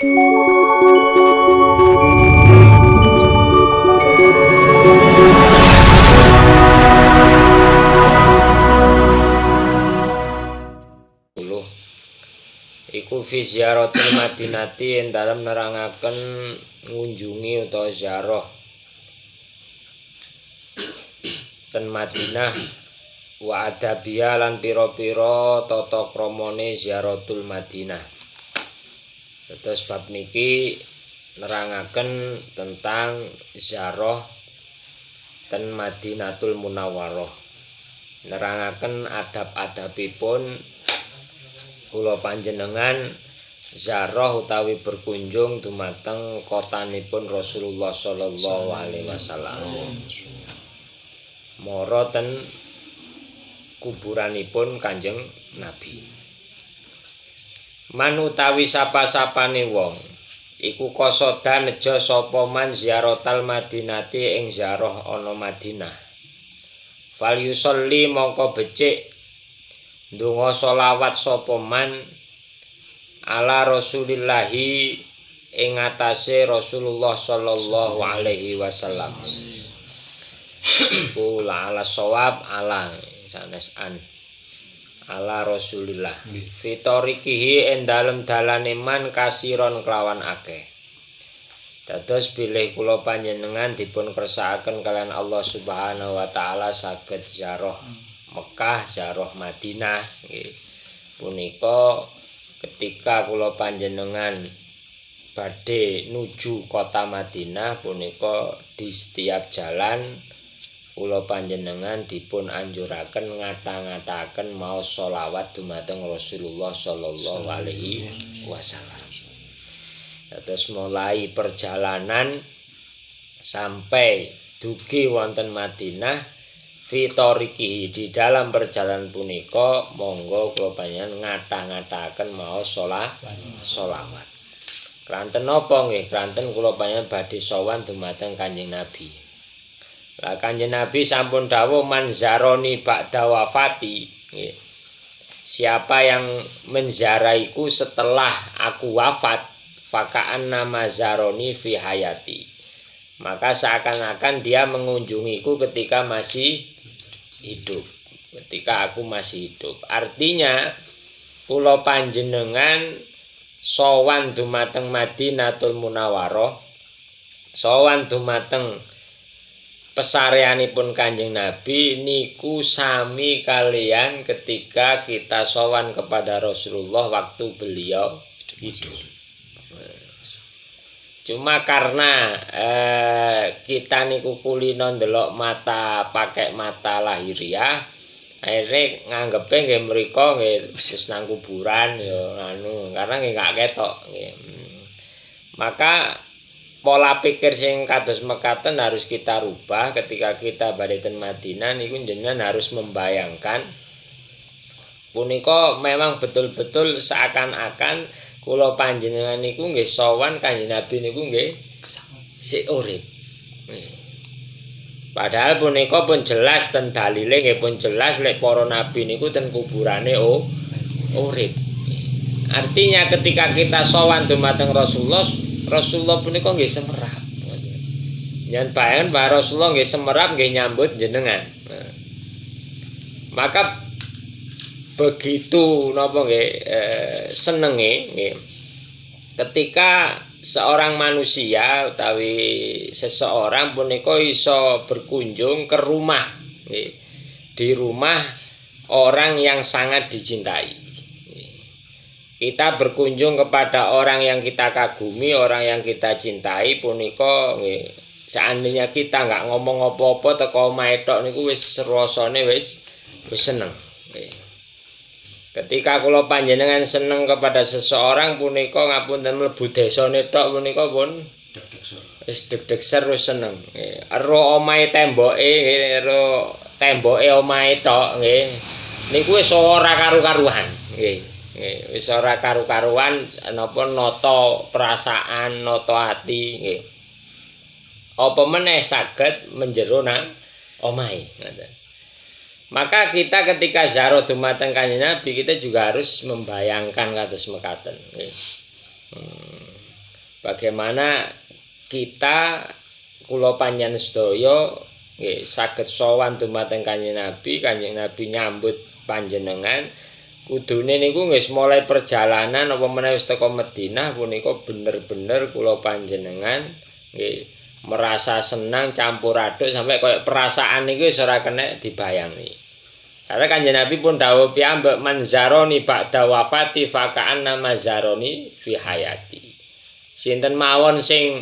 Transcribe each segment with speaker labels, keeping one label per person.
Speaker 1: Iku fi ziyaratil Madinati ing dalem nerangaken ngunjungi utawa ziarah ten Madinah wa adabia lan pira-pira tata kramane ziaratul Madinah. Terus bab niki nerangaken tentang ziarah ten Madinatul Munawwarah. Nerangaken adab-adabipun kula panjenengan ziarah utawi berkunjung dumateng kotanipun Rasulullah sallallahu alaihi wasallam. Mara ten kuburanipun Kanjeng Nabi. Man utawi sapa-sapane wong iku qasada neja sapa man ziaratal Madinati ing ziarah ana Madinah. Fal yusolli mongko becik ndonga sholawat sapa man ala Rasulillahi ing atase Rasulullah sallallahu alaihi wasallam. Kula ala shawab ala sanes an ala Rasulillah. Fitorikihi ing dalem dalane man kasiron kelawan akeh. Dados bilih kula panjenengan dipun kersakaken kalian Allah Subhanahu wa taala saged ziarah Mekah, ziarah Madinah nggih. Punika ketika kula panjenengan badhe nuju kota Madinah punika di setiap jalan kula panjenengan dipun anjuraken ngata-ngataken maos sholawat dumateng Rasulullah sallallahu alaihi wasallam. Terus mulai perjalanan sampai dugi wonten Madinah fitorikihi di dalam perjalanan punika monggo kula panjenengan ngata-ngataken maos sholawat. Kranten napa nggih? Kranten kula panjenengan badhe sowan dumateng Kanjeng Nabi. Lah Kanjeng Nabi sampun dawuh man zaroni ba'da wafati nggih. Siapa yang menziarahiku setelah aku wafat fakaan nama zaroni fi hayati. Maka seakan-akan dia mengunjungiku ketika masih hidup, ketika aku masih hidup. Artinya kula panjenengan sowan dumateng Madinatul Munawwarah, sowan dumateng pesareanipun Kanjeng Nabi niku sami kalian ketika kita sowan kepada Rasulullah waktu beliau hidup. Cuma karena kita niku kulino ndelok mata pakai mata lahiriah, akhirnya nganggepe nggih mriku nggih wis nang kuburan ya anu, karena nggih gak ketok nggih. Maka pola pikir sing kados mekaten harus kita rubah ketika kita badhe ten Madinah niku jenengan harus membayangkan punika memang betul-betul seakan-akan kula panjenengan niku nggih sowan Kanjeng Nabi niku nggih sik urip. Padahal punika pun jelas ten dalile nggih pun jelas lek para nabi niku ten kuburane urip. Artinya ketika kita sowan dumateng Rasulullah punika nggih semerap. Yen bayangan bahwa Rasulullah nggih semerap nggih nyambut jenengan. Maka begitu napa nggih senenge nggih ketika seorang manusia utawi seseorang punika iso berkunjung ke rumah nggih, di rumah orang yang sangat dicintai. Kita berkunjung kepada orang yang kita kagumi, orang yang kita cintai punika nggih, seandainya kita nggak ngomong apa-apa teko omahe tok niku wis rasane wis seneng nggih. Ketika kula panjenengan seneng kepada seseorang punika ngapunten mlebu desane tok punika pun wis deg-deg seru seneng. Ero omahe temboke ero temboke omahe tok nggih. Niku wis ora karu-karuan nggih. Wis ora karu-karuan napa nata perasaan, nata ati nggih. Apa meneh saged menjero nang omahe ngoten. Maka kita ketika ziarah dumateng Kanjeng Nabi kita juga harus membayangkan kados mekaten. bagaimana kita kula panjenengan sedaya nggih saged sowan dumateng Kanjeng Nabi nyambut panjenengan. Kudune niku wis mulai perjalanan apa meneh wis teka Madinah punika bener-bener kula panjenengan nggih merasa senang campur aduk sampai koyo perasaan niku wis ora kena dibayangi. Karena Kanjeng Nabi pun dawuh piyambak manzaroni ba'da wafati faka'anna mazaroni fi hayati. Sinten mawon sing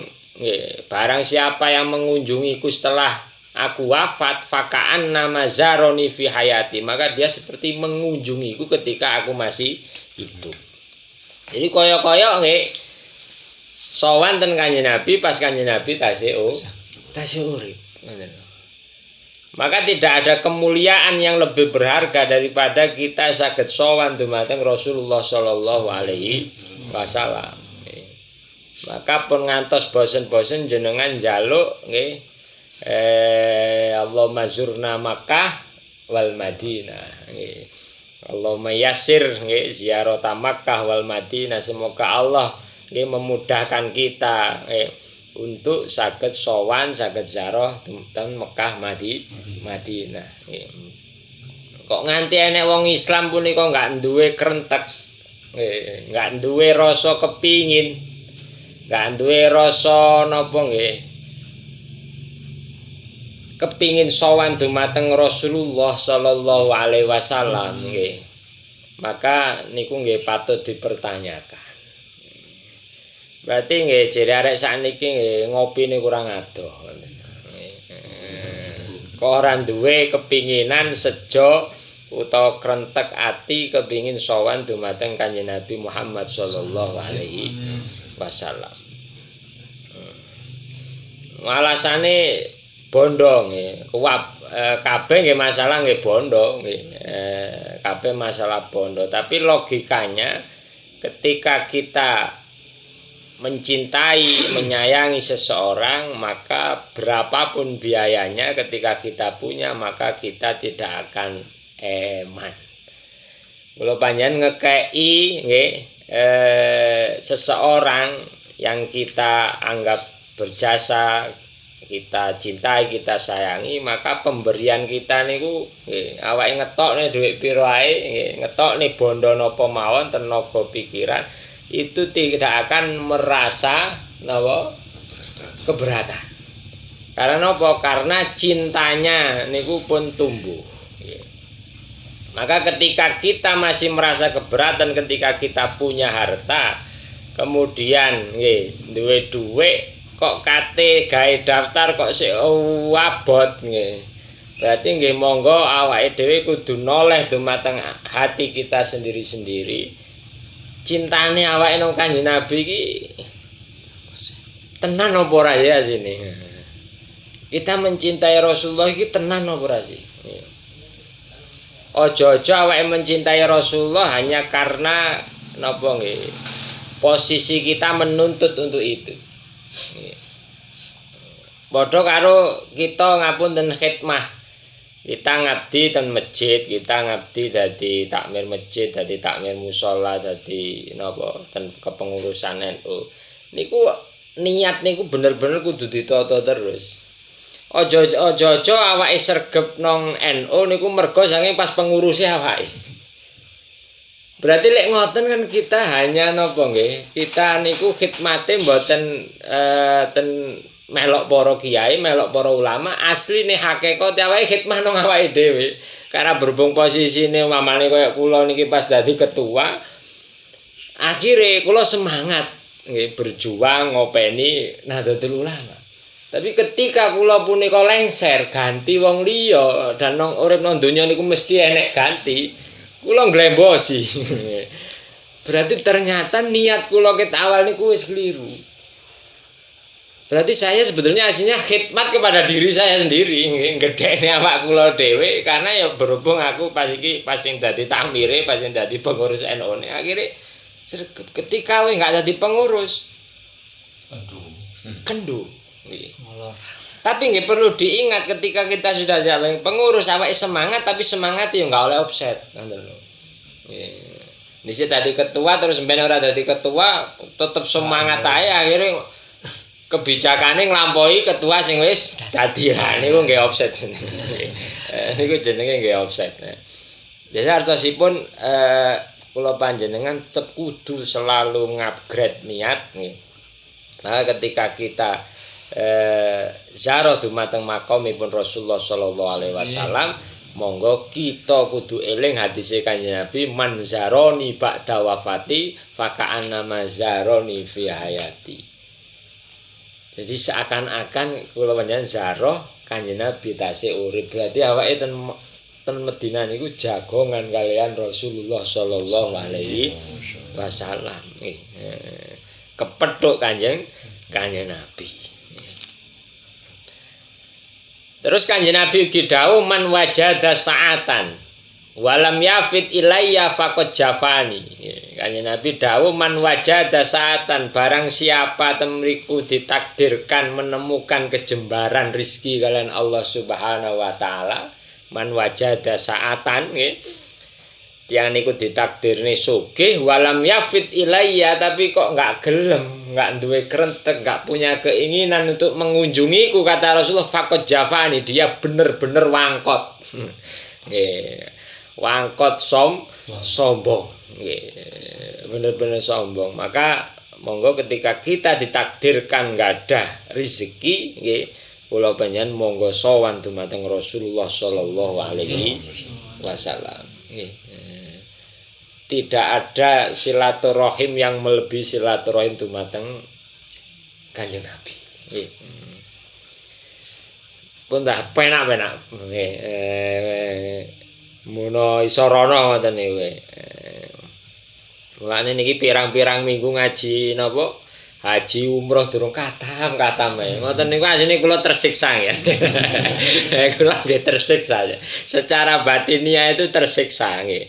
Speaker 1: barang siapa yang mengunjungiku setelah aku wafat faka'anna mazaroni fi hayati, maka dia seperti mengunjungiku ketika aku masih hidup. Jadi koyo-koyo nggih sowan ten Kanjeng Nabi pas Kanjeng Nabi tasih urip. Maka tidak ada kemuliaan yang lebih berharga daripada kita saged sowan dumateng Rasulullah sallallahu alaihi wasallam. Maka pun ngantos bosen-bosen jenengan njaluk nggih Allahumma zurna Makkah wal Madinah nggih. Allahumma yassir nggih ziarah Makkah wal Madinah, semoga Allah nggih memudahkan kita untuk saged sowan saged ziarah teng Mekah Madinah. Kok nganti enek wong Islam punika enggak duwe krentek, enggak duwe rasa kepingin, enggak duwe rasa napa nggih kepingin sowan dumateng Rasulullah sallallahu alaihi wasallam nggih. Maka niku nggih patut dipertanyakan. Berarti nggih jere arek sakniki nggih ngopine kurang adoh. Kok ora duwe kepinginan sejo utawa krentek ati kepingin sowan dumateng Kanjeng Nabi Muhammad sallallahu alaihi wasallam. Alasane bondo nggih, kabeh nggih masalah nggih bondo nggih. Kabeh masalah bondo, tapi logikanya ketika kita mencintai, menyayangi seseorang, maka berapapun biayanya ketika kita punya, maka kita tidak akan eman. Kalau panjenengan ngekei nggih seseorang yang kita anggap berjasa, kita cintai, kita sayangi, maka pemberian kita niku nggih awake ngetokne dhuwit pira ae, nggih ngetokne bondo napa mawon tenaga pikiran, itu tidak akan merasa napa keberatan. Karena apa? Karena cintanya niku pun tumbuh. Maka ketika kita masih merasa keberatan ketika kita punya harta, kemudian nggih duwe dhuwit kok kate gawe daftar kok sik abot nggih. Berarti nggih monggo awake dhewe kudu noleh dumateng hati kita sendiri-sendiri. Cintane awake nang Kanjeng Nabi iki tenan apa ora ya sini. Kita mencintai Rasulullah iki tenan apa ora sih? Ojo-ojo awake mencintai Rasulullah hanya karena napa nggih? Posisi kita menuntut untuk itu. Padha karo kita ngapunten khidmah. Kita ngabdi ten masjid, kita ngabdi dadi takmir masjid, dadi takmir musala, dadi napa ten kepengurusan NU. Niku niat niku bener-bener kudu ditata terus. Ojo-ojo awake sregep nang NU niku mergo saking pas penguruse awake. Berarti lek ngoten kan kita hanya napa nggih? Kita niku khidmate mboten ten melok para kiai, melok para ulama, asline hakikat awake khidmah nang awake dhewe. Karena berhubung posisine mamane kaya kula niki pas dadi ketua, akhire kula semangat nggih berjuang ngopeni Nahdlatul Ulama. Tapi ketika kula punika lengser ganti wong liya dan nang urip nang donya niku mesti enek ganti, kula nglembosi. Berarti ternyata niat kula ket awal niku wis keliru. Berarti saya sebetulnya aslinya khidmat kepada diri saya sendiri, gedene awak kula dhewe, karena ya berhubung aku pas sing dadi takmire, pas sing dadi pengurus NU ne, akhire ketika kowe enggak dadi pengurus kendu. Tapi nggih perlu diingat ketika kita sudah jadi pengurus awake semangat, tapi semangat ya enggak oleh offset, ngoten lho. Dhisik tadi ketua terus sampeyan ora dadi ketua, tetep semangat ae akhirnya kebijakane nglampaui ketua sing wis dadi. Lah niku nggih offset jenenge. Niku jenenge nggih offset. Jadi artosipun kula panjenengan tetep kudu selalu ngupgrade niat nggih. Nah, ketika kita ziarah dumateng makamipun Rasulullah sallallahu alaihi wasallam, monggo kita kudu eling hadise Kanjeng Nabi, man zaroni ba'da wafati faka'anna mazaroni fi hayati. Jadi seakan-akan kula panjenengan ziarah Kanjeng Nabi tasih urip, berarti awake ten Madinah niku jagongan kalian Rasulullah sallallahu alaihi wasallam. Kepethuk Kanjeng Nabi. Terus Kanjeng Nabi ugi dawuh man wajada sa'atan walam yafid ilayya faqad jafani. Kanjeng Nabi dawuh man wajada sa'atan, barang siapa temriku ditakdirkan menemukan kejembaran rizki kalian Allah Subhanahu wa taala, man wajada sa'atan nggih. Yang niku ditakdirne sugih walam yafid ilayya, tapi kok enggak gelem, enggak duwe krentek, enggak punya keinginan untuk mengunjungiku, kata Rasulullah faqad jafani, dia bener-bener wangkot. Nggih. Wangkot sombong. Nggih. Bener-bener sombong. Maka monggo ketika kita ditakdirkan enggak ada rezeki nggih, kula panjenengan monggo sowan dumateng Rasulullah sallallahu alaihi wasallam. Nggih. Tidak ada silaturahim yang melebihi silaturahim dumateng Kanjeng Nabi. Nggih. Pun dah penak-penak. Nggih. Muno iso rono ngoten niku. Mulane niki pirang-pirang minggu ngaji napa? Haji umroh durung katam ngoten niku asline kula tersiksa ya. Kula nggih tersiksa. Secara batiniah itu tersiksa nggih.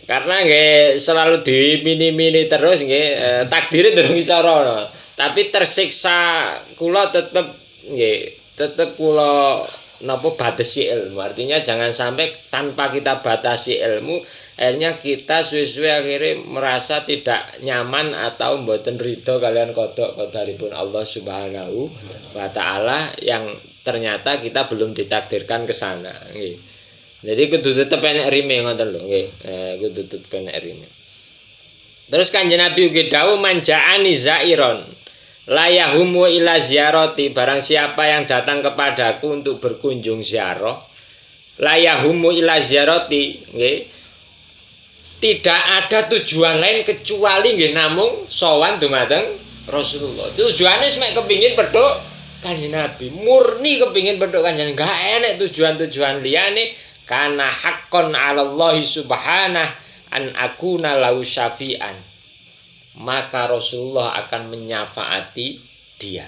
Speaker 1: Karena nggih selalu dimini-mini terus nggih, takdire durung iso rono. Tapi tersiksa kula tetep nggih, tetep kula napa batasi ilmu. Artinya jangan sampai tanpa kita batasi ilmu akhirnya kita suwe-suwe akhirnya merasa tidak nyaman atau mboten ridho kalian kodok-kodaripun Allah Subhanahu wa taala yang ternyata kita belum ditakdirkan ke sana nggih. Jadi kudu tetep enek rime ngoten lho nggih. Kudu tetep enek rime. Terus Kanjeng Nabi ugi dawuh manja'ani zairon la yahumu ila ziyarati, barang siapa yang datang kepadaku untuk berkunjung ziarah, la yahumu ila ziyarati nggih. Tidak ada tujuan lain kecuali nggih namung sowan dumateng Rasulullah. Tujuane semek kepingin pedhok Kanjeng Nabi, murni kepingin pedhok Kanjeng, enggak enek tujuan-tujuan liyane. Karena haqqon 'alallahi subhanah an akuna lahu syafi'an, maka Rasulullah akan menyafaati dia.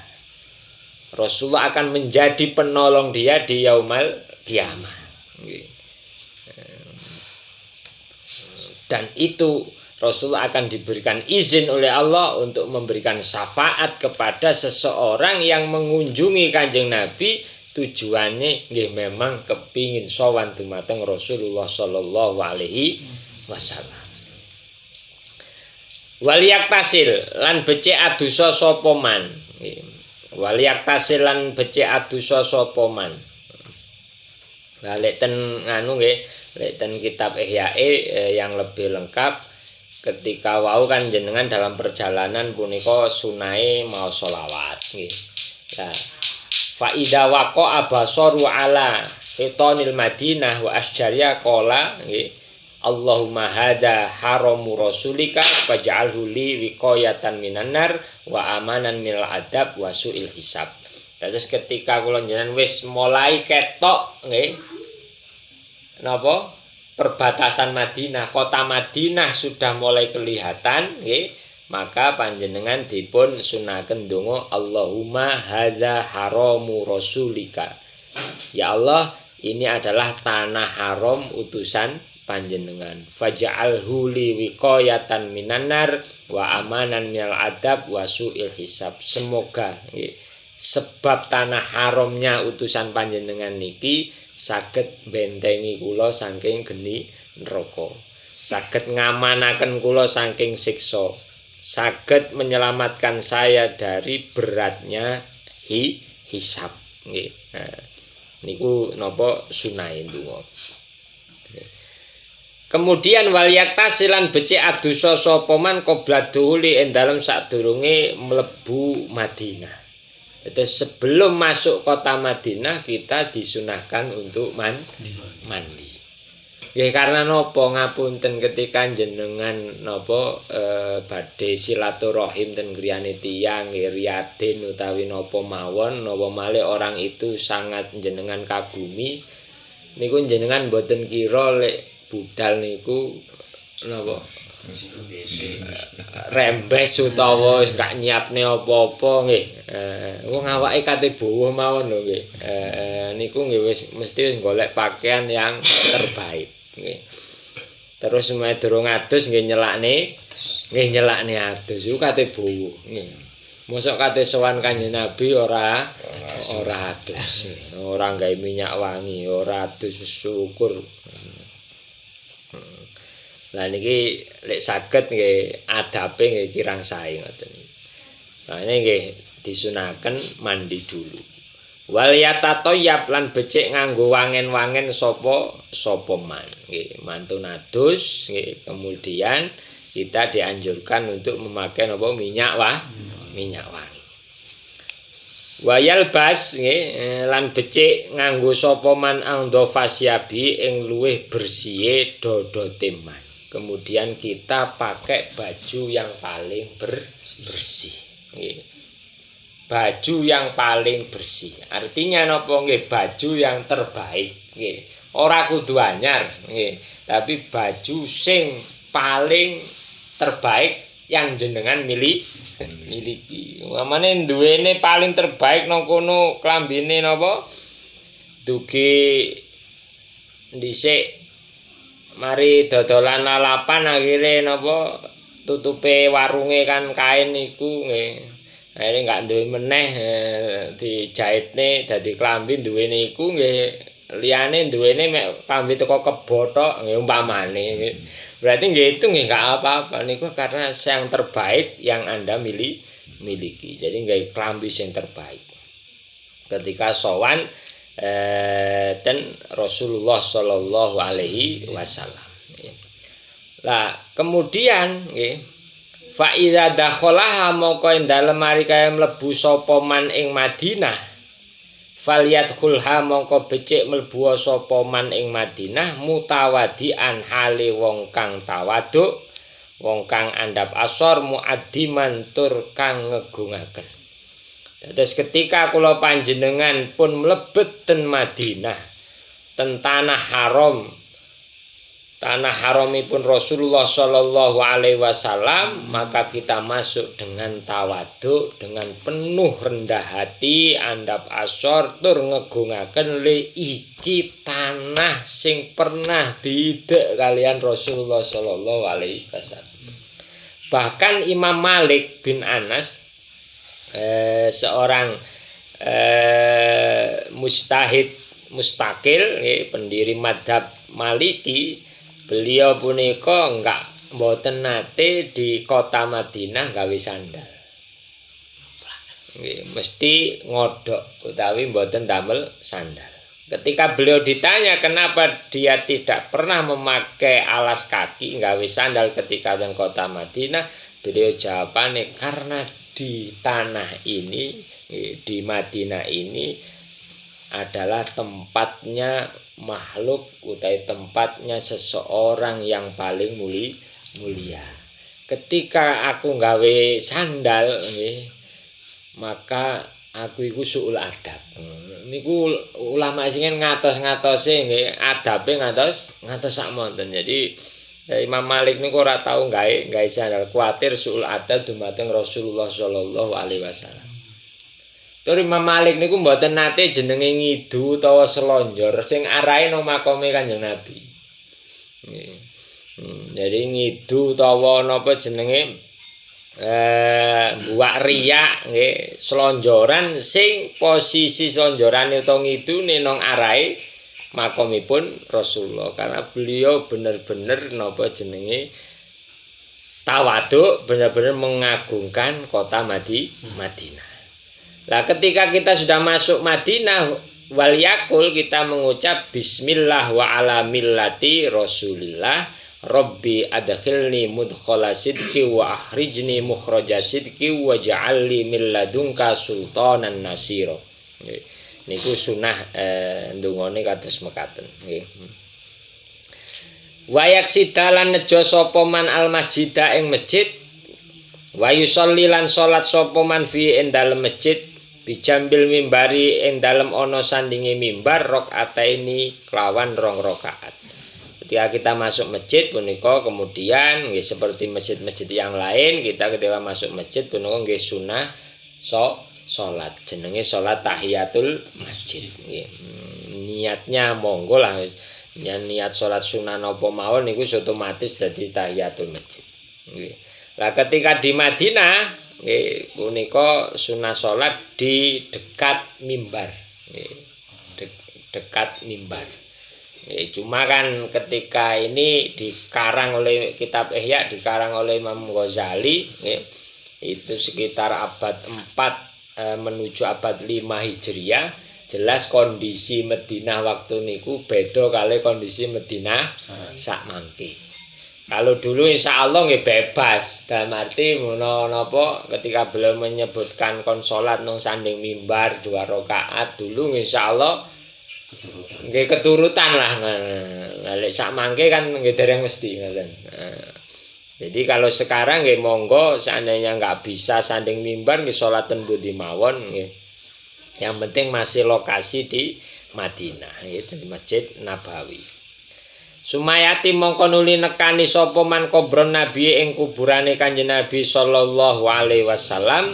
Speaker 1: Rasulullah akan menjadi penolong dia di yaumul kiamah. Dan itu Rasulullah akan diberikan izin oleh Allah untuk memberikan syafaat kepada seseorang yang mengunjungi Kanjeng Nabi. Tujuannya nggih memang kepingin sowan dumateng Rasulullah sallallahu alaihi wasallam. Waliyak tasil lan becik adusa sapa man. Waliyak tasil lan becik adusa sapa man. Lah lek ten nganu nggih, lek ten kitab Ihyae yang lebih lengkap, ketika wau kan jenengan dalam perjalanan punika sunahe maos selawat nggih. Nah, fa idza waqa'a basaru ala hitanil Madinah wa asjarya qala nggih, Allahumma hada haramu rasulika faj'alhu li wiqayatan minan nar wa amanan minal adab wa su'il hisab. Terus ketika kula jenengan wis mulai ketok nggih napa perbatasan Madinah, kota Madinah sudah mulai kelihatan nggih, maka panjenengan dipun sunaken donga Allahumma hadza haramu rasulika. Ya Allah, ini adalah tanah haram utusan panjenengan. Faj'alhu li wiqayatan minan nar wa amanan minal adab wa su'il hisab. Semoga sebab tanah haramnya utusan panjenengan niki saged bentengi kula saking geni neraka. saged ngamanaken kula saking siksa, saged menyelamatkan saya dari beratnya hisab nggih. Nah, niku napa sunahe donga. Kemudian wal yaktasilan becik adosa sapa man qabla duhuli ing dalem sadurunge mlebu Madinah. Jadi sebelum masuk kota Madinah kita disunahkan untuk mandi. Ya karena nopo ngapunten ketika jenengan nopo badhe silaturahim ten griyane tiyang riyaden utawi nopo mawon napa malih orang itu sangat jenengan kagumi niku jenengan boten kira lek budal niku napa rembes utawa wis gak nyiapne apa-apa nggih. Wong awake kate bowo mawon lho nggih. Niku nggih wis mesti golek pakaian yang terbaik. Nggih. Terus semuanya durung adus nggih nyelakne adus iku kate bowo nggih. Mosok kate sowan Kanjeng Nabi ora adus. Ora gawe minyak wangi, ora adus syukur. Lah niki lek saged nggih adabe nggih kirang sae ngoten. Lah nggih disunaken mandi dulu. Wal yatatoyab lan becik nganggo wangen-wangen sapa man nggih mantun adus nggih kemudian kita dianjurkan untuk memakai apa minyak wangi. Wayal bas nggih lan becik nganggo sapa man andofasyabi ing luwih bersihe dodote man. Kemudian kita pakai baju yang paling bersih nggih. Baju yang paling bersih. Artinya napa nggih baju yang terbaik nggih. Ora kudu anyar nggih, tapi baju sing paling terbaik yang jenengan miliki. Mamane duwene paling terbaik nang kono klambine napa? Dugi dhisik mari dodolan lalapan akhire napa tutupe warunge kan kain niku nggih. Akhire gak duwe meneh dijahitne dadi klambi duwene iku nggih liyane duwene mek klambi teko kebo tok nggih umpamane. Berarti nggih itu nggih gak apa-apa niku karena yang terbaik yang Anda miliki. Jadi nggih klambi sing terbaik. Ketika sowan dan Rasulullah sallallahu alaihi wasallam. Lah kemudian nggih fa idza dakhalaha moko ing dalem mari kaya mlebu sapa man ing Madinah falyadkhulha moko becik mlebu sapa man ing Madinah mutawadian hale wong kang tawaduk wong kang andhap asor muaddiman tur kang ngegungaken. Terus ketika kula panjenengan pun mlebet ten Madinah ten tanah haramipun Rasulullah sallallahu alaihi wasallam, maka kita masuk dengan tawaduk, dengan penuh rendah hati, andhap asor tur ngegungaken le iki tanah sing pernah diidek kalian Rasulullah sallallahu alaihi wasallam. Bahkan Imam Malik bin Anas seorang mustahid mustakil pendiri madhab Maliki, beliau punika enggak mboten nate di kota Madinah gawe sandal. Nggih, mesti ngodhok utawi mboten damel sandal. Ketika beliau ditanya kenapa dia tidak pernah memakai alas kaki gawe sandal ketika di kota Madinah, beliau jawabane karena di tanah ini, di Madinah ini adalah tempatnya makhluk utawi tempatnya seseorang yang paling mulia. Ketika aku gawe sandal maka aku iku suul adab. Niku ulama sing ngatos-ngatose nggih adabe ngatos sakmonten. Jadi Imam Malik niku ora tau gawe sandal kuwatir suul adab dumateng Rasulullah sallallahu alaihi wasallam. Tur Imam Malik niku mboten nate jenenge ngidu utawa selonjor sing arahe nang makome Kanjeng Nabi. Jadi ngidu utawa napa jenenge buak riyak nggih, selonjoran sing posisi selonjorane utawa ngidune nang arahe makomipun Rasulullah karena beliau benar-benar napa jenenge tawadhu, benar-benar mengagungkan kota Madinah. Lah ketika kita sudah masuk Madinah wal yakul kita mengucap bismillah wa ala millati Rasulillah Rabbi adkhilni mudkhala sidqi wa akhrijni mukhraja sidqi wa ja'alni min ladunka sultanan nasira. Niku sunah ndongane kados mekaten nggih. Wayak sidalan nejo sapa man al masjida ing masjid wa yusolli lan salat sapa man fi ing dalem masjid bijambil mimbari ing dalem ana sandinge mimbar rakaataini kelawan 2 rakaat. Ketika kita masuk masjid punika kemudian nggih seperti masjid-masjid yang lain kita ketika masuk masjid punika nggih sunah salat jenenge salat tahiyatul masjid nggih. Niatnya monggo lah niat salat sunah napa mawon niku otomatis dadi tahiyatul masjid nggih. Lah ketika di Madinah nggih punika sunah salat di dekat mimbar nggih. Dekat mimbar. Cuma kan ketika ini dikarang oleh kitab Ihya dikarang oleh Imam Ghazali nggih. Itu sekitar abad 4 menuju abad 5 Hijriah. Jelas kondisi Madinah waktu niku beda kali kondisi Madinah sak mangke. Kalau dulu insya Allah nggih bebas dalam arti menawa napa ketika beliau menyebutkan kon salat nang sanding mimbar 2 rakaat dulu insya Allah nggih keturutan lah. Lek sak mangke kan nggih dereng mesti ngoten. Jadi kalau sekarang nggih monggo seandainya nggak bisa sanding mimbar nggih salat ten pundi mawon nggih. Yang penting masih lokasi di Madinah itu di Masjid Nabawi. Sumayati mongko nuli nekani sapa man kubron Nabi ing kuburane Kanjeng Nabi sallallahu alaihi wasallam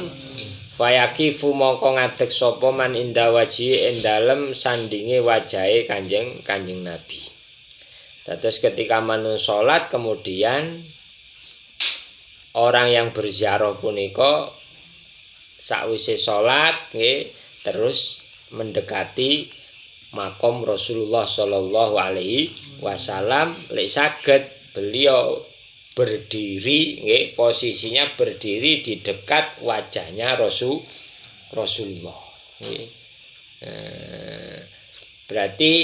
Speaker 1: fayakifu mongko ngadeg sapa man inda waji ing dalem sandinge wajahe Kanjeng Nabi. Terus ketika manun salat kemudian orang yang berziarah punika sakwise salat nggih terus mendekati makom Rasulullah Shallallahu Alaihi Wasallam. Lek saged beliau berdiri, nggih, posisinya berdiri di dekat wajahnya Rasulullah. Berarti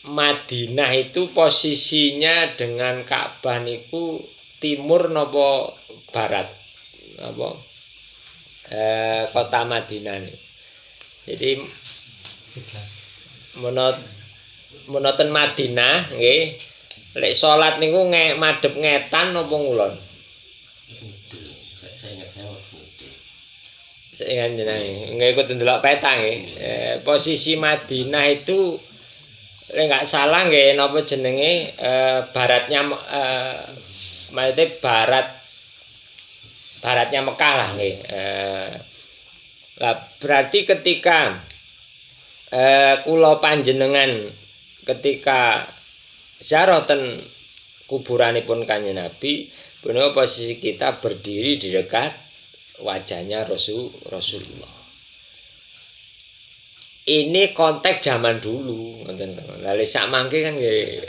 Speaker 1: Madinah itu posisinya dengan Ka'bah niku timur napa barat, apa? Kota Madinah nih. Jadi monoton Madinah nggih lek salat niku madhep ngetan napa ngulon? Saya ingat jenenge nggih ikut ndelok peta nggih. Posisi Madinah itu lek enggak salah nggih napa jenenge baratnya maksudnya baratnya Mekah lah nggih. Lah berarti ketika kula panjenengan ketika ziarah ten kuburanipun Kanjeng Nabi, punika posisi kita berdiri di dekat wajahnya Rasulullah. Ini konteks zaman dulu, ngoten. Lah sak mangke kan nggih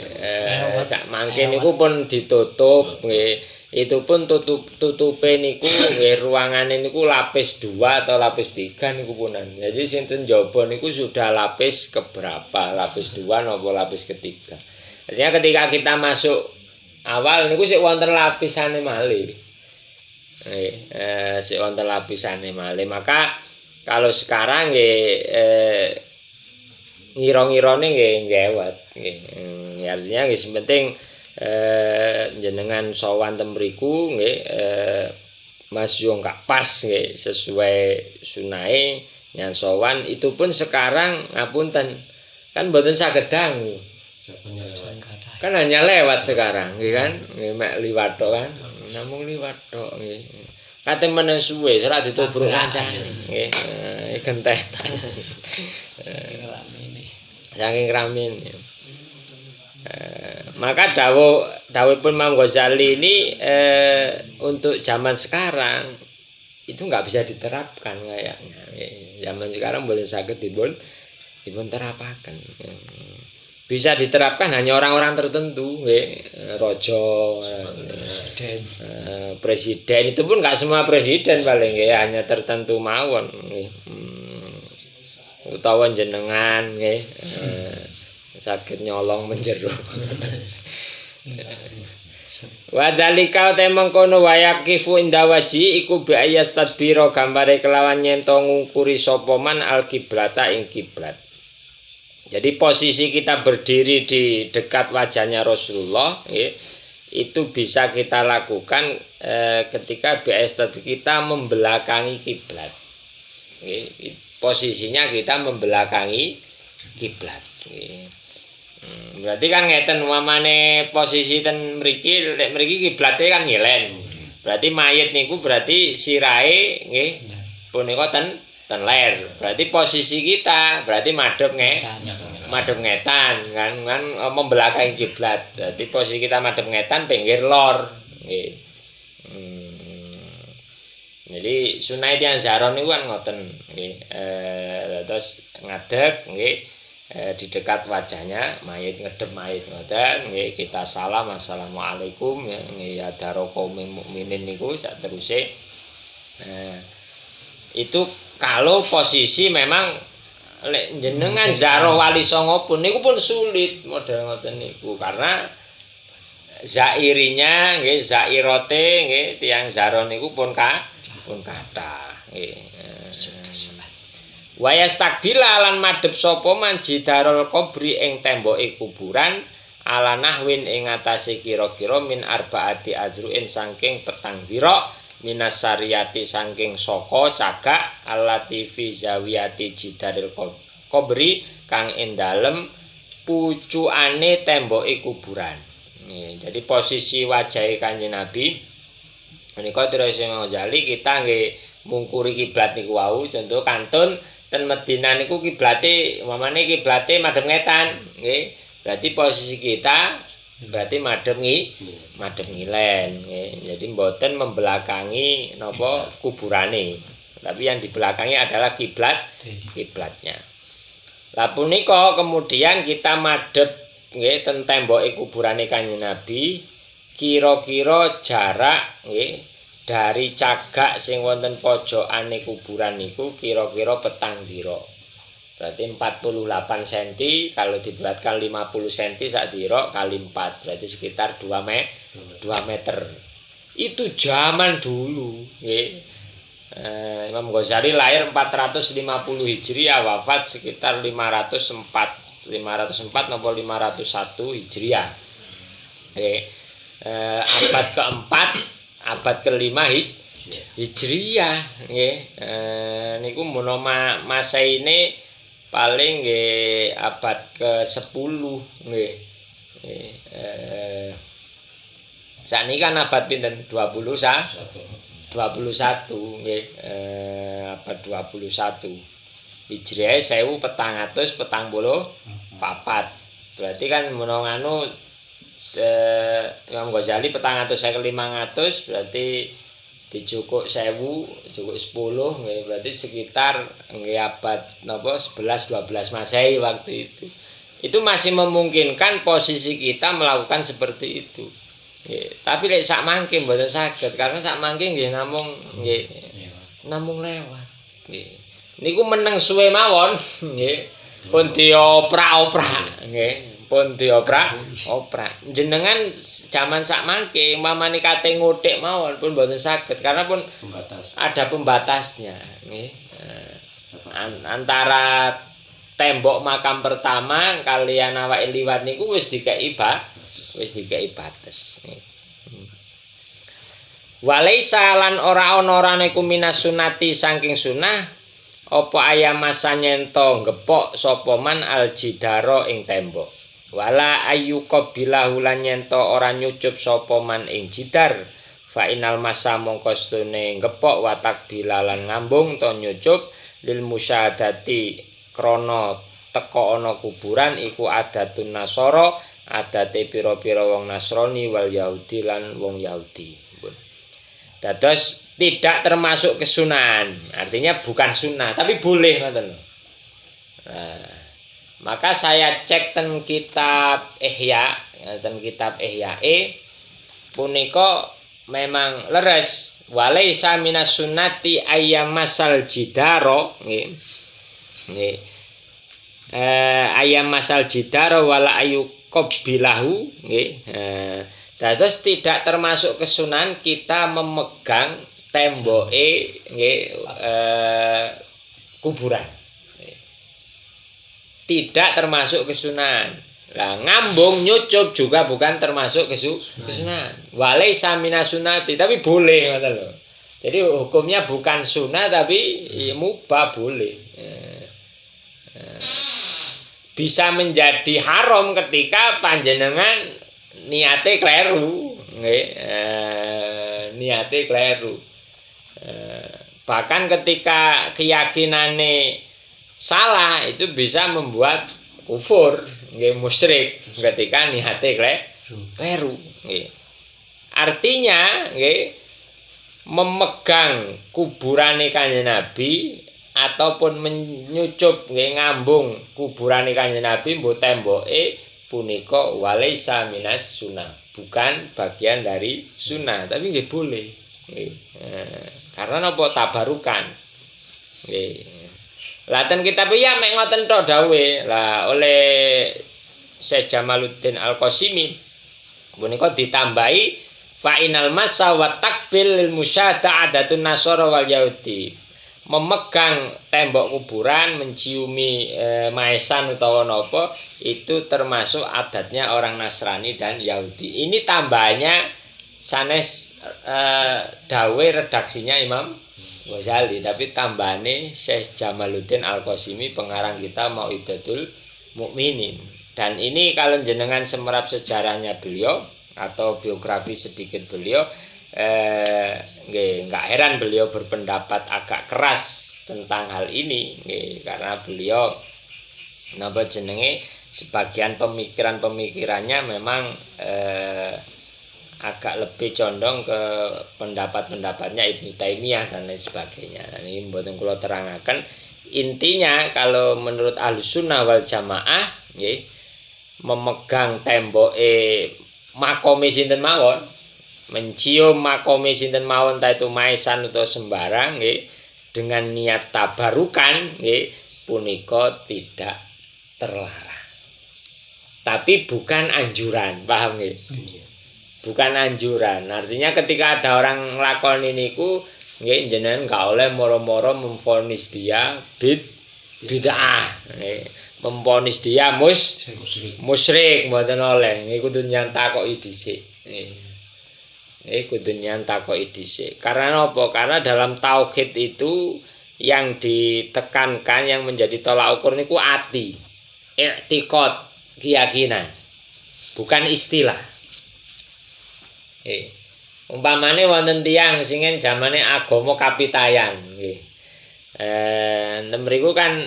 Speaker 1: sak mangke niku pun ditutup nggih. Itu pun tutupe niku nggih ruangane niku lapis 2 atau lapis 3 niku punan. Jadi sinten jaba niku sudah lapis keberapa? Lapis 2 napa lapis ketiga. Artinya ketika kita masuk awal niku sik wonten lapisane malih. Sik wonten lapisane malih. Maka kalau sekarang nggih ngira-ngirane nggih ngewet nggih. Artinya nggih sepenting jenengan sowan ten mriku nggih Mas yo gak pas nggih sesuai sunahe nyan sowan itu pun sekarang ngapunten kan mboten saged dangu. Kan hanya lewat sekarang nggih kan nggih mek liwat tok kan namung liwat tok nggih. Kate menen suwe ora ditubruk kancane nggih gentetan. Saking ramene. Maka dawuhipun Imam Ghazali ini untuk zaman sekarang itu nggak bisa diterapkan kayaknya. Zaman sekarang boleh saged dipun terapaken. bisa diterapkan hanya orang-orang tertentu, raja, presiden itu pun nggak semua presiden paling hanya tertentu mawon, utawa jenengan, sakit nyolong menjero. Wadhalika te mengkono wayakifu indawaji iku bi ayas tadbiro gambare kelawan nyento ngungkuri sapa man al kiblata ing kiblat. Jadi posisi kita berdiri di dekat wajahnya Rasulullah itu bisa kita lakukan ketika BS kita membelakangi kiblat. Posisinya kita membelakangi kiblat. Berarti kan ngeten umpamane posisi ten mriki kiblate kan ngilen. Berarti mayit niku berarti sirahe nggih punika ten ler. Berarti posisi kita berarti madhep ngetan kan membelakangi kiblat. Berarti posisi kita madhep ngetan pinggir lor nggih. Jadi sunai tiyang zaron niku kan ngoten nggih. Terus ngadeg nggih di dekat wajahnya mayit ngedep mayit ngoten nggih kita salam assalamualaikum ya daroko mukminin niku sak teruse. Itu kalau posisi memang lek jenengan zaro wali songo pun niku pun sulit model ngoten niku karena zairinya nggih zairote nggih tiyang zaro niku pun kathah nggih. Wayas takbila lan madhep sapa man jidarul kubri ing temboke kuburan ala nahwin ing atase kira-kira min arbaati ajruin saking petang dira minas sariyati saking saka cagak allati fi zawiyati jidaril kubri kang ing dalem pucukane temboke kuburan. Jadi posisi wajahe Kanjeng Nabi menika terus Ghazali kita nggih mungkuri kiblat niku wau contoh kantun ten Madinah niku kiblate umpamane kiblate madhep ngetan nggih. Berarti posisi kita berarti madhep ngilen nggih. Jadi mboten membelakangi napa kuburane. Tapi yang dibelakangi adalah kiblatnya. Lah punika kemudian kita madhep nggih ten temboke kuburane Kanjeng Nabi kira-kira jarak nggih dari cagak sing wonten pojokane kuburan niku kira-kira petang dira. Berarti 48 cm kalau dibuatkan 50 cm sak dira kali 4 berarti sekitar 2 meter. Itu zaman dulu nggih. Imam Ghazali lahir 450 Hijriah wafat sekitar 504 napa 501 Hijriah. Abad keempat abad kelima Hijriah nggih. Niku menawa Masehi paling nggih abad ke-10 nggih. Sakniki kan abad pinten 21 nggih. Abad 21 Hijriah 1444. Berarti kan menawa anu Imam Ghazali 400 berarti dicukuk 1000 cukuk 10 nggih berarti sekitar nggih abad napa 11 12 Masehi waktu itu. Itu masih memungkinkan posisi kita melakukan seperti itu. Nggih, tapi lek sak mangke mboten saged karena sak mangke nggih namung lewat. Nggih. Niku meneng suwe mawon nggih. Pun dioprak-oprak nggih. Pun dioprak jenengan zaman sak mangke umpamane kate nguthik mawon pun mboten saged karena pun ada pembatasnya nggih. Antara tembok makam pertama kalian awake liwat niku wis dikeki batas nggih. Walaisa lan ora ana niku minas sunati saking sunah apa ayam masa nyento ngepok sapa man aljidaro ing tembok. Wala ayyuka bilahu lan nyento ora nyucup sapa man ing jidar fa inal masa mongko stune ngepok watak bilalan ngambung to nyucup lil musyahadati krana teka ana kuburan iku adatun nasara adate pira-pira wong Nasrani wal Yahudi lan wong Yahudi. Dados tidak termasuk kesunahan, artinya bukan sunnah tapi boleh ngoten. Maka saya cek ten kitab Ihya, ten kitab Ihyae punika memang leres walaisa minas sunnati ayyamasal jidaro nggih. Nggih. Ayam masal jidaro wala ayu qabilahu nggih. Dados tidak termasuk kesunahan kita memegang temboke nggih kuburan. Tidak termasuk kesunahan. Lah ngambung nyucup juga bukan termasuk kesunahan. Walaisa minas sunnati tapi boleh ngoten lho. Jadi hukumnya bukan sunnah tapi mubah boleh. Bisa menjadi haram ketika panjenengan niate kleru nggih, niate kleru. Bahkan ketika keyakinane salah itu bisa membuat kufur nggih, musyrik ketika niate kleru nggih. Artinya nggih, memegang kuburane Kanjeng Nabi ataupun menyucup nggih ngambung kuburane Kanjeng Nabi mbuh temboke punika walaisa minas sunnah, bukan bagian dari sunnah, tapi nggih boleh. Nggih. Karena napa tabarukan. Nggih. Laten kitab ya mek ngoten tok dawuhe. Lah oleh Syekh Jamaluddin Al-Qasimi punika ditambahi fa inal masa wa takbil lil musyada adatun nasara wal yahudi. Memegang tembok kuburan, menciumi maesan utawa napa itu termasuk adatnya orang Nasrani dan Yahudi. Ini tambahannya sanes dawe redaksinya Imam Ghazali, tapi tambahane Syekh Jamaluddin Al-Qasimi pengarang kita Mau'idatul Mukminin. Dan ini kalau jenengan semerap sejarahnya beliau atau biografi sedikit beliau, nggak heran beliau berpendapat agak keras tentang hal ini, karena beliau napa jenenge sebagian pemikirannya memang agak lebih condong ke pendapat-pendapatnya Ibnu Taimiyah dan lain sebagainya. Nah, ini mboten kula terangaken. Intinya kalau menurut Ahlussunnah wal Jamaah nggih, memegang temboke makome sinten mawon, mencium makome sinten mawon ta itu maesan atau sembarang nggih, dengan niat tabarukan nggih, punika tidak terlarang. Tapi bukan anjuran, paham nggih? Bukan anjuran. Artinya ketika ada orang nglakoni niku nggih, jenengan gak oleh moro-moro memvonis dia bid'ah. Memvonis dia musyrik mboten oleh. Nggih kudu nyantakoki dhisik. Kudu nyantakoki dhisik. Karena apa? Karena dalam tauhid itu yang ditekankan, yang menjadi tolak ukur niku ati, i'tiqad, keyakinan, bukan istilah. Umpamane wonten tiyang singen zamane agama kapitayan nggih. Mriku kan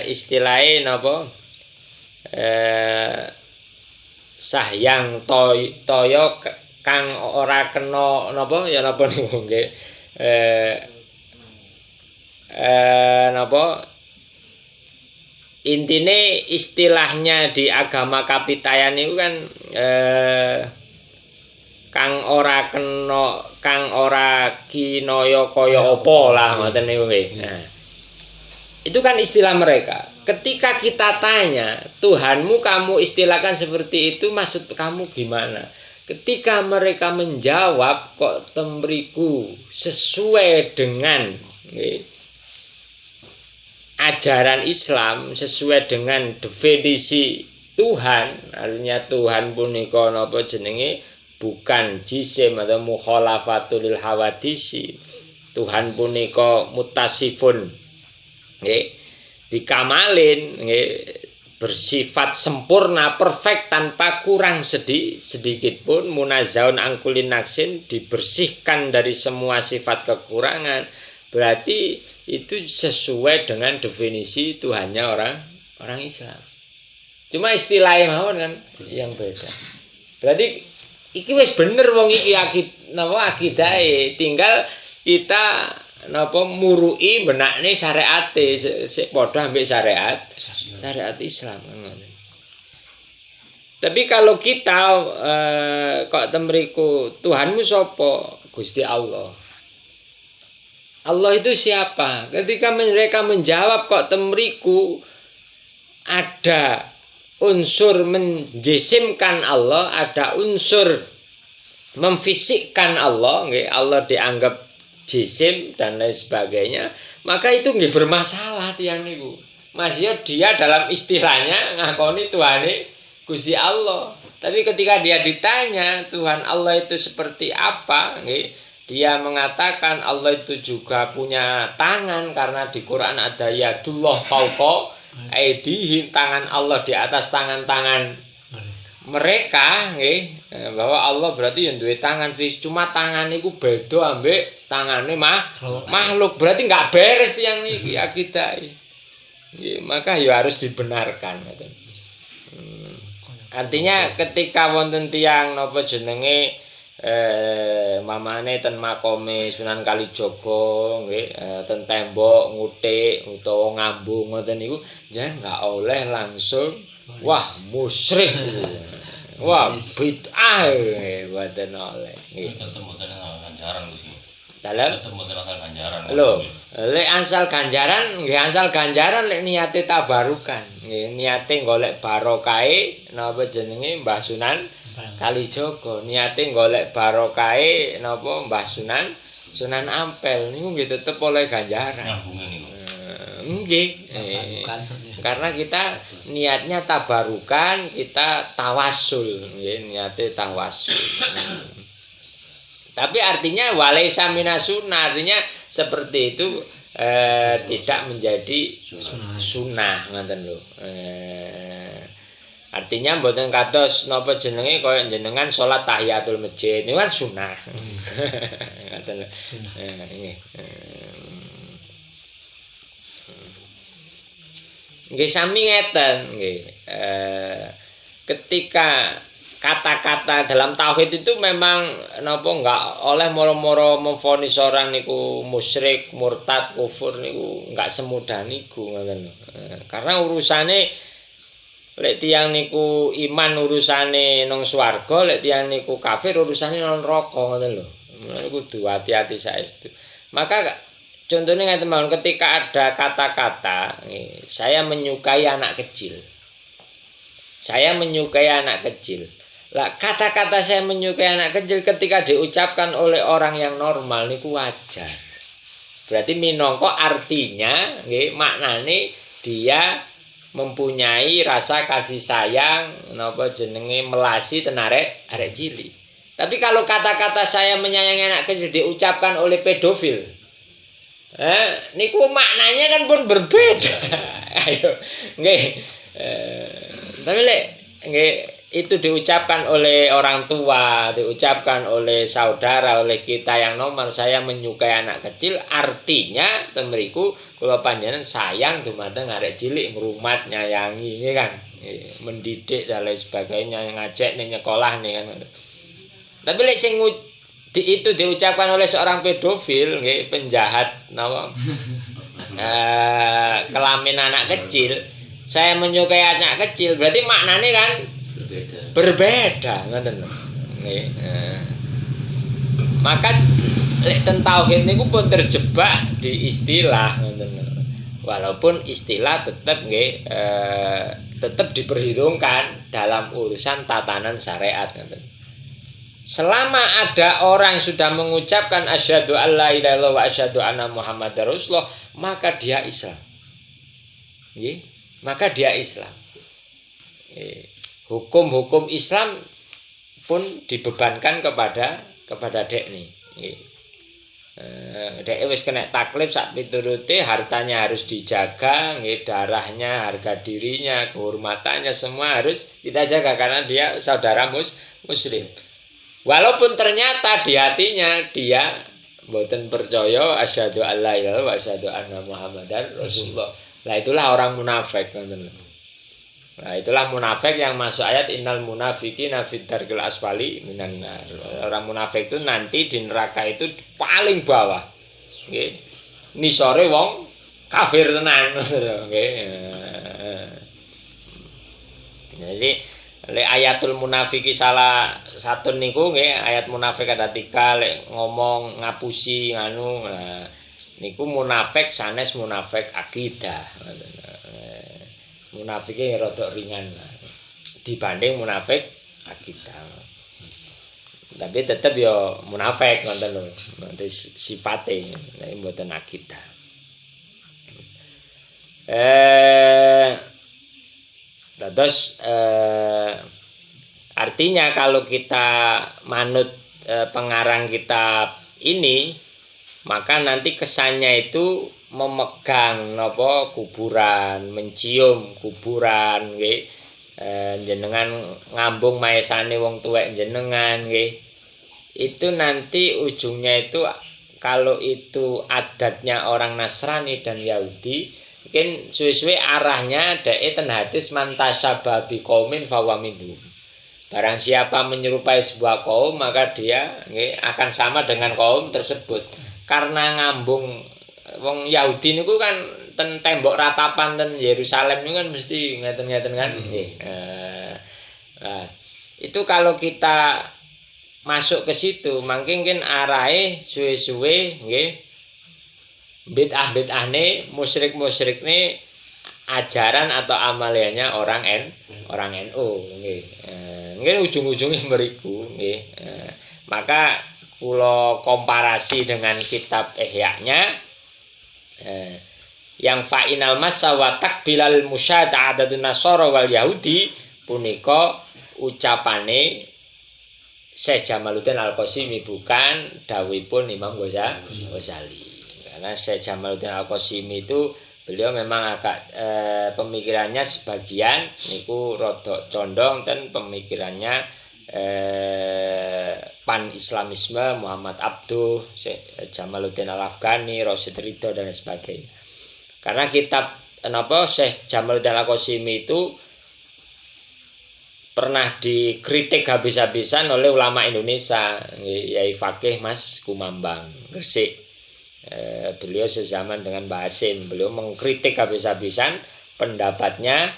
Speaker 1: istilahe napa? Sahyang toya kang ora kena napa ya napa niku nggih. Napa? Intine istilahnya di agama kapitayan itu kan kang ora kena, kang ora kinaya kaya apa lah ngoten niku nggih. Nah, itu kan istilah mereka. Ketika kita tanya, Tuhanmu kamu istilahkan seperti itu, maksud kamu gimana? Ketika mereka menjawab kok temriku sesuai dengan ajaran Islam, sesuai dengan definisi Tuhan, artinya Tuhan punika napa jenenge, bukan jisim atau mukhalafatul lil hawadisi. Tuhan punika mutasifun nggih, dikamalin nggih, bersifat sempurna, perfect, tanpa kurang sedikit pun, munazaun angkulin naksin, dibersihkan dari semua sifat kekurangan. Berarti itu sesuai dengan definisi Tuhannya orang Islam. Cuma istilahnya mawon kan yang beda. Berarti iki wis bener wong iki akidahe, tinggal kita napa murui benakne syariate sik padha ambek syariat Islam. Tapi kalau kita kok temriku Tuhanmu sapa? Gusti Allah. Allah itu siapa? Ketika mereka menjawab kok temriku ada unsur menjisimkan Allah, ada unsur memfisikkan Allah, Allah dianggap jisim dan lain sebagainya, maka itu nggih bermasalah tiyang niku. Masya dia dalam istilahnya ngakoni Tuhane Gusti Allah. Tapi ketika dia ditanya Tuhan Allah itu seperti apa, dia mengatakan Allah itu juga punya tangan karena di Quran ada yadullah fauqa aidihim, tangan Allah di atas tangan-tangan mereka, bahwa Allah berarti yang duwe tangan, cuma tangan itu beda ambek tangane makhluk, berarti nggak beres tiyang niki akidah. Maka ya harus dibenarkan. Artinya ketika wonten tiyang napa jenenge mamane ten makome Sunan Kalijaga nggih ten tembok ngutik utawa ngambung ngoten niku jangan nggak oleh langsung wah musyrik wah bid'ah mboten oleh nggih dalam lho lek ansal ganjaran nggih ansal ganjaran lek niate tabarukan nggih niate golek barokahe napa jenenge Mbah Sunan Kalijaga, niate golek barokahe napa Mbah Sunan Ampel niku nggih tetep oleh ganjaran. Nggih. Karena kita niatnya tabarukan, kita tawasul, nggih, niate tawasul. Tapi artinya walaisa minasunnah, artinya seperti itu tidak menjadi sunnah ngoten lho. Artinya mboten kados napa jenenge kaya jenengan salat tahiyatul masjid niku kan sunah. Ngoten lho. Sunah. Nggih sami ngeten nggih. Ketika kata-kata dalam tauhid itu memang napa enggak oleh moro-moro memvonis orang niku musyrik, murtad, kufur niku enggak semudah niku ngoten lho. Karena urusane lek tiyang niku iman urusane nang swarga, lek tiyang niku kafir urusane nang neraka ngoten lho. Mulane kudu hati-hati saestu. Maka contohnya ngeten mawon ketika ada kata-kata saya menyukai anak kecil. Saya menyukai anak kecil. Lah kata-kata saya menyukai anak kecil ketika diucapkan oleh orang yang normal niku wajar. Berarti minangka artinya nggih maknane dia mempunyai rasa kasih sayang napa jenenge melasi ten arek cilik. Tapi kalau kata-kata saya menyayangi anak kecil diucapkan oleh pedofil, niku maknanya kan pun berbeda. Ayo, nggih. Tapi lek nggih itu diucapkan oleh orang tua, diucapkan oleh saudara, oleh kita yang normal, saya menyukai anak kecil, artinya temriku kula panjenengan sayang dumateng arek cilik, ngrumat, nyayangi, nggih kan, mendidik dan lain sebagainya, ngajak ning nyekolah nih kan. Tapi lek sing itu diucapkan oleh seorang pedofil, nggih, penjahat napa? Kelamin anak kecil, saya menyukai anak kecil, berarti maknanya kan berbeda ngoten lho. Nggih. Maka lek ten tauhid niku pun terjebak di istilah ngoten lho. Walaupun istilah tetap nggih tetap diperhitungkan dalam urusan tatanan syariat ngoten. Selama ada orang sudah mengucapkan asyhadu alla ilaha illallah wa asyhadu anna muhammadar rasulullah, maka dia Islam. Nggih, maka dia Islam. Hukum-hukum Islam pun dibebankan kepada dekne. Dek wis kena taklif sak piturute, hartanya harus dijaga, nggih, darahnya, harga dirinya, kehormatannya semua harus kita jaga karena dia saudara muslim. Walaupun ternyata di hatinya dia mboten percaya asyhadu alla ilaha illallah wa asyhadu anna muhammadar rasulullah. Lah itulah orang munafik ngoten lho. Nah, itulah munafik yang masuk ayat innal munafiqina fid darkil asfali minan nar. Orang munafik itu nanti di neraka itu paling bawah. Nggih. nisore wong kafir tenan nggih. Jadi lek ayatul munafiki salah satu niku nggih ayat munafik ada 3 lek ngomong ngapusi nganu niku munafik sanes munafik akidah. Munafike rada ringan dibanding munafik akidah. Tapi tetep ya munafik ngoten lho. Nanti sifate nek mboten akidah. Terus artinya kalau kita manut pengarang kitab ini, maka nanti kesannya itu memegang napa kuburan, mencium kuburan nggih. Jenengan ngambung maesane wong tuwek jenengan nggih. Itu nanti ujungnya itu kalau itu adatnya orang Nasrani dan Yahudi, mungkin suwe-suwe arahnya dek ten hadis mantasyabah biqaumin fahuwa minhum. Barang siapa menyerupai sebuah kaum maka dia akan sama dengan kaum tersebut. Karena ngambung wong Yahudi niku kan ten tembok ratapan ten Yerusalem niku kan mesti ngeten-ngeten kan. Nah, itu kalau kita masuk ke situ mungkin arahe suwe-suwe nggih bid'ah-bid'ahne musyrik-musyrikne ajaran atau amaliannya orang NU nggih. Nggih ujung-ujungnya mriku nggih. Maka kula komparasi dengan kitab Ihya-nya yang fa'inal massa wa takbilal musyada'adatun nasara wal yahudi punika ucapane Syekh Jamaluddin Al-Qasimi bukan dawuhipun Imam Ghazali. Karena Syekh Jamaluddin Al-Qasimi itu beliau memang agak pemikirannya sebagian niku rada condong dan pemikirannya pan-islamisme Muhammad Abduh, Syekh Jamaluddin Al-Afghani, Rasyid Ridho dan sebagainya. Karena kitab Syekh Jamaluddin Al-Qasimi itu pernah dikritik habis-habisan oleh ulama Indonesia, Yai Fakih Mas Kumambang Gresik. Beliau sezaman dengan Mbah Hasim, beliau mengkritik habis-habisan pendapatnya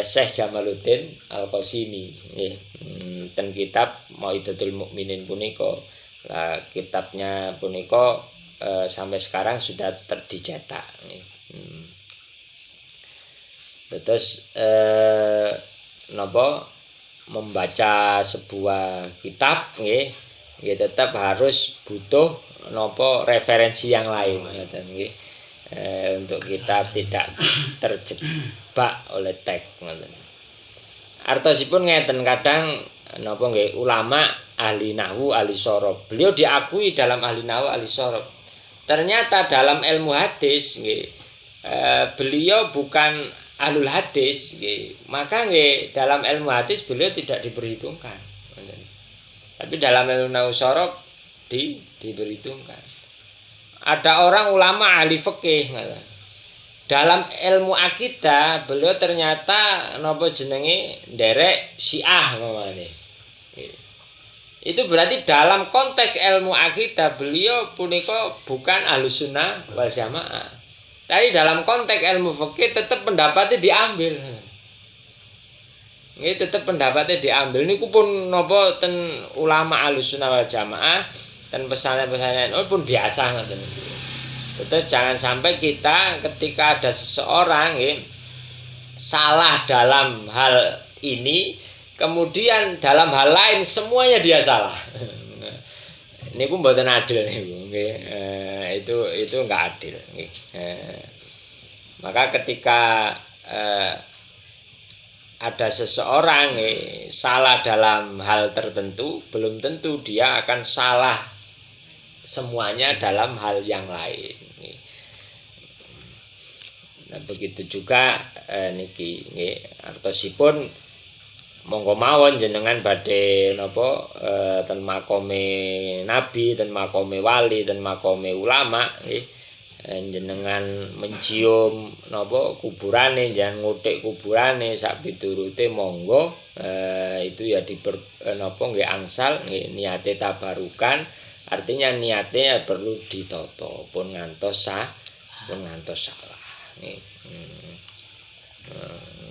Speaker 1: Syekh Jamaluddin Al-Qasimi. Dan kitab Mau'idatul Mukminin punika, kitabnya punika sampai sekarang sudah dicetak. Terus membaca sebuah kitab nggih tetap harus butuh referensi yang lain nggih untuk kita tidak terjebak oleh teks ngoten. Artosipun ngeten kadang nggih ulama ahli nahwu ahli sorof. Beliau diakui dalam ahli nahwu ahli sorof. Ternyata dalam ilmu hadis nggih beliau bukan ahlul hadis, maka dalam ilmu hadis beliau tidak diperhitungkan. Tapi dalam ilmu nahwu sorof diperhitungkan. Ada orang ulama ahli fikih, dalam ilmu akidah beliau ternyata napa jenenge nderek Syiah namanya. Itu berarti dalam konteks ilmu akidah beliau punika bukan Ahlus Sunnah wal Jamaah. Tapi dalam konteks ilmu fikih tetap pendapatnya diambil. Ini tetap pendapatnya diambil. Niku pun napa ten ulama Ahlussunnah wal Jamaah dan pesan-pesan pun biasa ngoten. Terus jangan sampai kita ketika ada seseorang salah dalam hal ini, kemudian dalam hal lain semuanya dia salah. Niku mboten adil niku nggih. Itu enggak adil nggih. Maka ketika ada seseorang salah dalam hal tertentu, belum tentu dia akan salah semuanya dalam hal yang lain. Nah, begitu juga niki nggih artosipun monggo mawon jenengan badhe napa ten makome nabi, ten makome wali, ten makome ulama nggih jenengan mencium napa kuburane, jangan ngutik kuburane sak piturute monggo itu ya napa nggih angsal nggih niate tabarukan Artinya niatnya perlu ditata pun ngantos salah. Nih.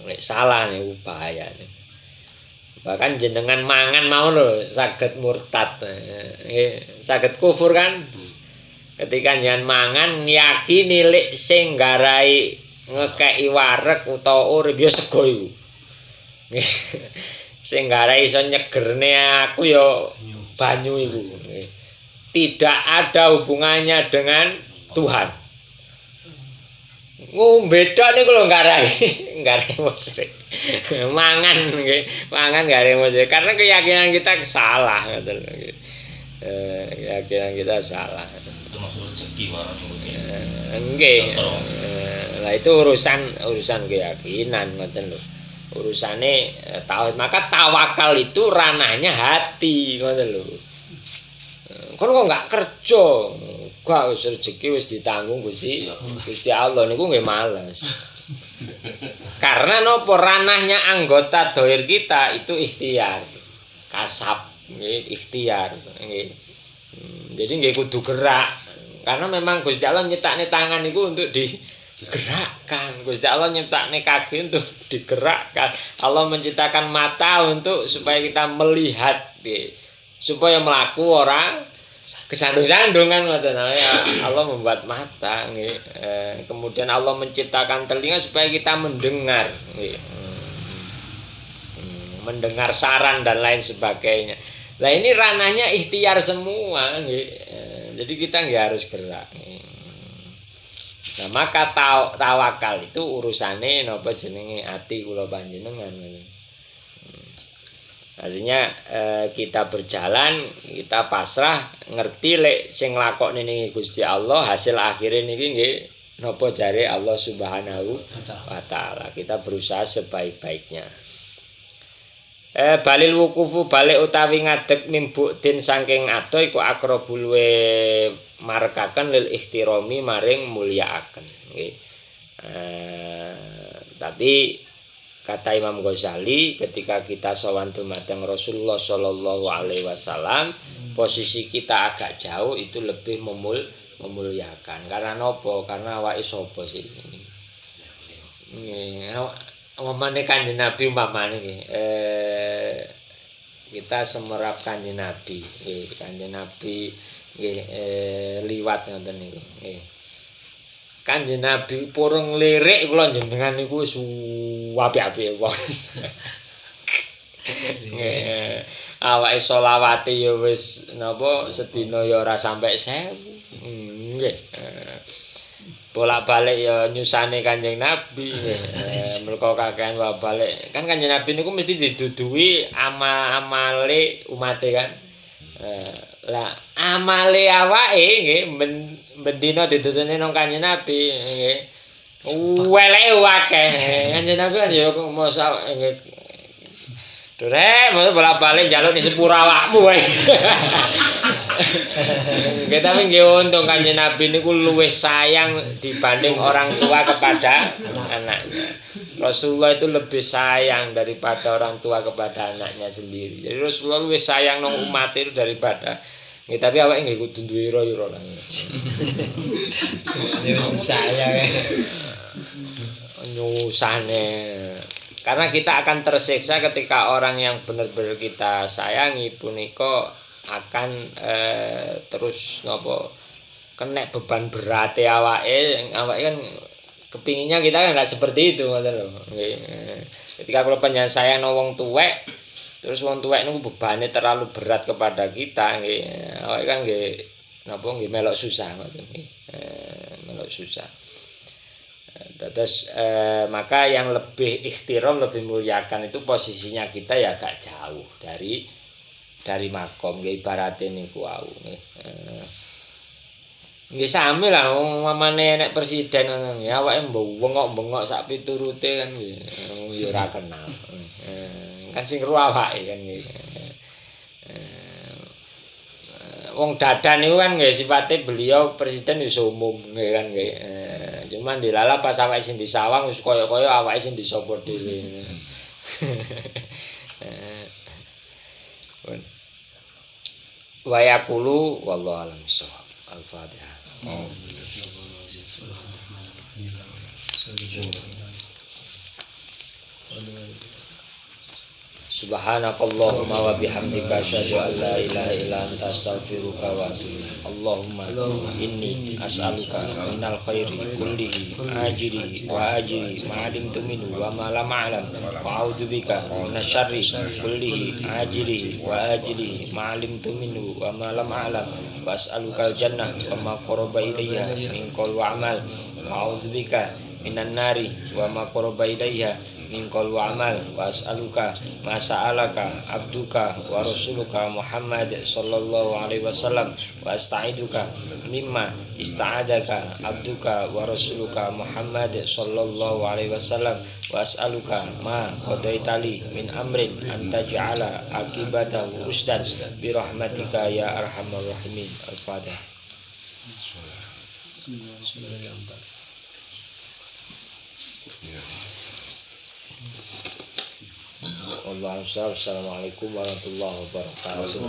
Speaker 1: Nek salah nih bahaya nih. Bahkan jenengan mangan mau lho saged murtad. Saged kufur kan? Ketika jenengan mangan yakini lek sing garai ngekeki wareg utawa urip ya sego iku. Sing garai iso nyegerne aku ya banyu iku. Tidak ada hubungannya dengan Tuhan. Beda niku lho garai musyrik. Mangan nggih, mangan garai musyrik karena keyakinan kita salah ngoten lho nggih. Keyakinan kita salah.
Speaker 2: Rezeki warang
Speaker 1: nggih. Lah itu urusan keyakinan ngoten lho. Urusane tauhid. Maka tawakal itu ranahnya hati ngoten lho. Kon kok enggak kerja, gak wis rezeki wis ditanggung Gusti Allah niku nggih males. Karena nopo ranahnya anggota dohir kita itu ikhtiar. Kasab nggih ikhtiar nggih. Jadi nggih kudu gerak. Karena memang Gusti Allah nyiptakne tangan niku untuk digerakkan. Gusti Allah nyiptakne kaki untuk digerakkan. Allah menciptakan mata untuk supaya kita melihat supaya melaku orang kesandung-sandung kan ngoten. Allah membuat mata nggih. Kemudian Allah menciptakan telinga supaya kita mendengar nggih. Mendengar saran dan lain sebagainya. Nah ini ranahnya ikhtiar semua nggih. Jadi kita nggak harus gerak. Nah maka tawakal itu urusane napa jenenge ati kula panjenengan. Artinya kita berjalan, kita pasrah, ngerti lek sing nglakokne niki Gusti Allah, hasil akhire niki nggih napa jare Allah Subhanahu wa taala. Kita berusaha sebaik-baiknya. Balil wukufu balik utawi ngadeg mimbuktin saking ado iku akrabul we marekaken lil ihtirami maring mulyakaken nggih. Tapi kata Imam Ghazali ketika kita sowan dumateng Rasulullah sallallahu alaihi wasallam posisi kita agak jauh itu lebih memuliakan. Karena nopo? Karena awake sapa sih ini. Umpamane Kanjeng Nabi umpamane nggih. Kita semerap Kanjeng Nabi. Kanjeng Nabi nggih liwat ngoten niku. Nggih. Kanjeng Nabi purung lirik kula jenengan niku wis apik-apik wong. Nggih. Awake selawate ya wis napa sedina ya ora sampai 1000. Nggih. Bolak-balik ya nyusane Kanjeng Nabi mergo kakean balik kan Kanjeng Nabi niku mesti diduduhi amale umate kan lah amale awake nggih bendina didudune nang Kanjeng Nabi nggih weleke akeh Kanjeng Nabi kan ya mosok nggih Dure, mau bolak-balik njaluk di sepura awakmu wae. Kita nggih untung Kanjeng Nabi niku luwih sayang dibanding orang tua kepada anaknya. Rasulullah itu lebih sayang daripada orang tua kepada anaknya sendiri. Jadi Rasulullah luwih sayang nang umat itu daripada tapi awake nggih kudu duwe ira-ira lah. Sayang. Nyusane. Karena kita akan tersiksa ketika orang yang benar-benar kita sayangi punika akan terus nopo kena beban berat awake kan kepinginnya kita kan nggak seperti itu ngoten lho. Ketika kalau panjenengan sayang nang wong tuwek terus wong tuwek niku bebane terlalu berat kepada kita nggih. Awake kan nggih napa nggih melok susah ngoten nggih. Melok susah. Terus maka yang lebih ikhtiram lebih muliakan itu posisinya kita ya agak jauh dari makom nggih ibarate niku wau nggih. Nggih sami lah mamane nek presiden ngono nggih awake bengok-bengok sak piturute kan nggih ya ora kenal. Kan sing kru awake kan nggih. Wong dadan niku kan nggih sifate beliau presiden wis umum nggih kan nggih. Cuman dilala pas awake sing disawang wis kaya-kaya awake sing disopor dhewe. wa yaqulu wallahu a'lam bissawab. Al-Fatihah. Subhanakallahumma wa bihamdika asyhadu an la ilaha illa anta astaghfiruka wa atubu ilaik. Allahumma inni as'aluka minal khairi kullihi ajilihi wa ajilihi ma 'alimtu minhu wa ma lam a'lam wa a'udzubika minasyarri kullihi ajilihi wa ajilihi ma 'alimtu minhu wa ma lam a'lam wa as'aluka al-jannah wa ma qaraba ilayha min qaul wa amal wa a'udzubika minan nari wa ma qaraba ilayha min qaul wa amal wa as'aluka ma sa'alaka abduka wa rasuluka Muhammad sallallahu alaihi wasallam wa asta'iduka mimma ista'adaka abduka wa rasuluka Muhammad sallallahu alaihi wasallam wa as'aluka ma qadaitali min amrin anta ja'ala akibatahu rusdan bi rahmatika ya arhamar rahimin. Al-Fatihah. Assalamualaikum warahmatullahi wabarakatuh.